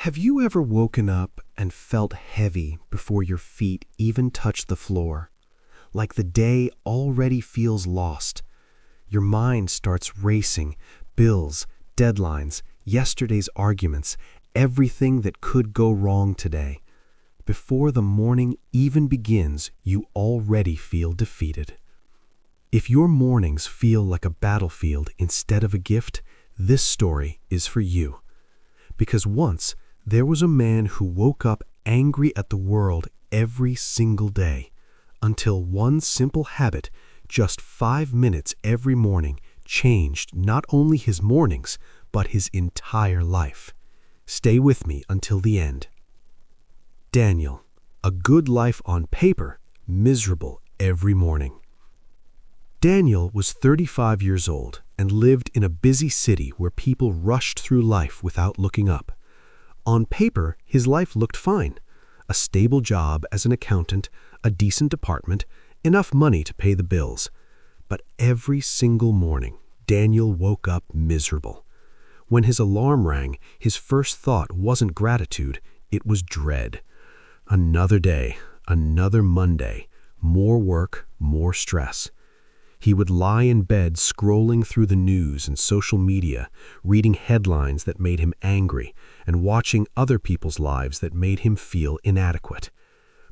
Have you ever woken up and felt heavy before your feet even touch the floor? Like the day already feels lost. Your mind starts racing, bills, deadlines, yesterday's arguments, everything that could go wrong today. Before the morning even begins, you already feel defeated. If your mornings feel like a battlefield instead of a gift, this story is for you. Because once, there was a man who woke up angry at the world every single day, until one simple habit, just 5 minutes every morning, changed not only his mornings, but his entire life. Stay with me until the end. Daniel, a good life on paper, miserable every morning. Daniel was 35 years old and lived in a busy city where people rushed through life without looking up. On paper, his life looked fine. A stable job as an accountant, a decent apartment, enough money to pay the bills. But every single morning, Daniel woke up miserable. When his alarm rang, his first thought wasn't gratitude, it was dread. Another day, another Monday, more work, more stress. He would lie in bed scrolling through the news and social media, reading headlines that made him angry, and watching other people's lives that made him feel inadequate.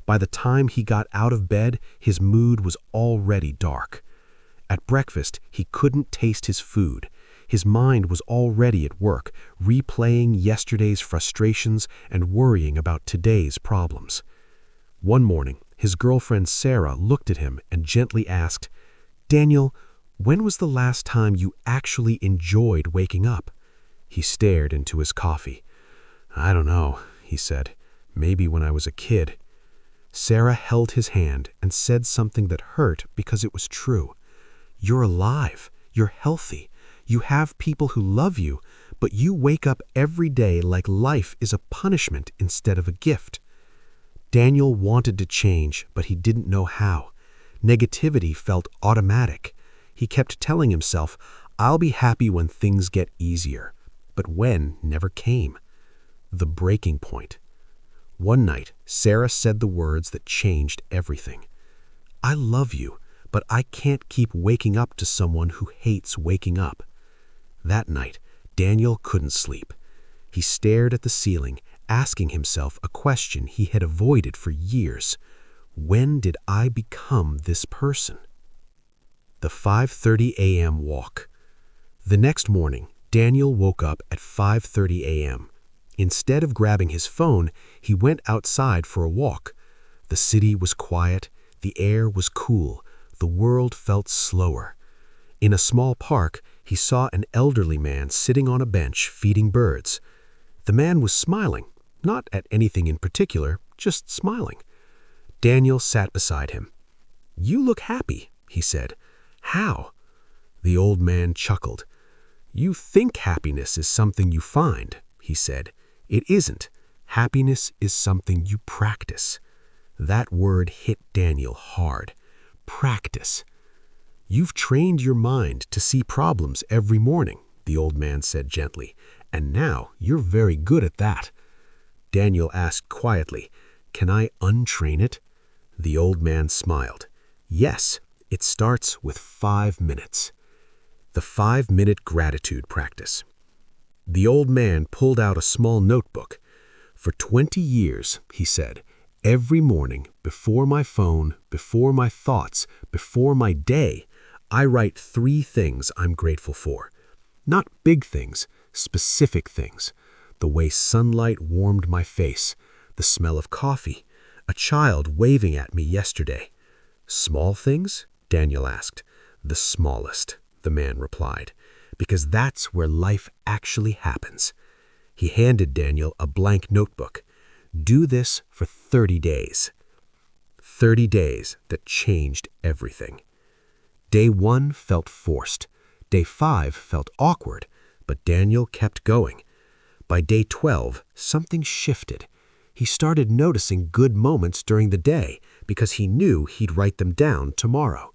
By the time he got out of bed, his mood was already dark. At breakfast, he couldn't taste his food. His mind was already at work, replaying yesterday's frustrations and worrying about today's problems. One morning, his girlfriend Sarah looked at him and gently asked, "Daniel, when was the last time you actually enjoyed waking up?" He stared into his coffee. "I don't know," he said. "Maybe when I was a kid." Sarah held his hand and said something that hurt because it was true. "You're alive. You're healthy. You have people who love you, but you wake up every day like life is a punishment instead of a gift." Daniel wanted to change, but he didn't know how. Negativity felt automatic. He kept telling himself, "I'll be happy when things get easier." But when never came. The breaking point. One night, Sarah said the words that changed everything. "I love you, but I can't keep waking up to someone who hates waking up." That night, Daniel couldn't sleep. He stared at the ceiling, asking himself a question he had avoided for years. When did I become this person? The 5:30 a.m. walk. The next morning, Daniel woke up at 5:30 a.m. Instead of grabbing his phone, he went outside for a walk. The city was quiet, the air was cool, the world felt slower. In a small park, he saw an elderly man sitting on a bench feeding birds. The man was smiling, not at anything in particular, just smiling. Daniel sat beside him. "You look happy," he said. "How?" The old man chuckled. "You think happiness is something you find," he said. "It isn't. Happiness is something you practice." That word hit Daniel hard. Practice. "You've trained your mind to see problems every morning," the old man said gently, "and now you're very good at that." Daniel asked quietly, "Can I untrain it?" The old man smiled. "Yes, it starts with 5 minutes. The 5-minute gratitude practice." The old man pulled out a small notebook. "For 20 years," he said, "every morning, before my phone, before my thoughts, before my day, I write 3 things I'm grateful for. Not big things, specific things. The way sunlight warmed my face, the smell of coffee, a child waving at me yesterday." "Small things?" Daniel asked. "The smallest," the man replied, "because that's where life actually happens." He handed Daniel a blank notebook. "Do this for 30 days. 30 days that changed everything. Day 1 felt forced. Day 5 felt awkward, but Daniel kept going. By day 12, something shifted. He started noticing good moments during the day because he knew he'd write them down tomorrow.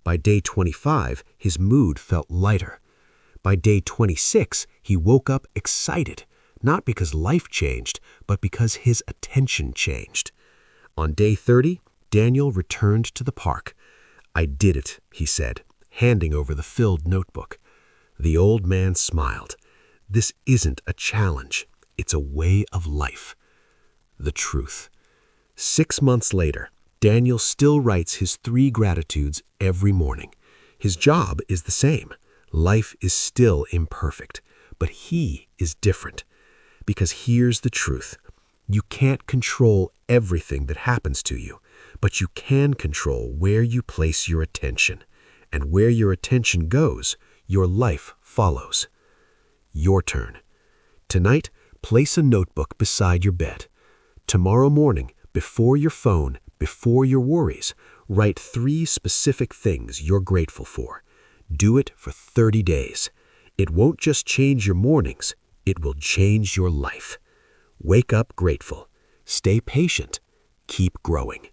By day 25, his mood felt lighter. By day 26, he woke up excited, not because life changed, but because his attention changed. On day 30, Daniel returned to the park. "I did it," he said, handing over the filled notebook. The old man smiled. "This isn't a challenge. It's a way of life." The truth. 6 months later, Daniel still writes his 3 gratitudes every morning. His job is the same. Life is still imperfect, but he is different. Because here's the truth. You can't control everything that happens to you, but you can control where you place your attention. And where your attention goes, your life follows. Your turn. Tonight, place a notebook beside your bed. Tomorrow morning, before your phone, before your worries, write 3 specific things you're grateful for. Do it for 30 days. It won't just change your mornings, it will change your life. Wake up grateful. Stay patient. Keep growing.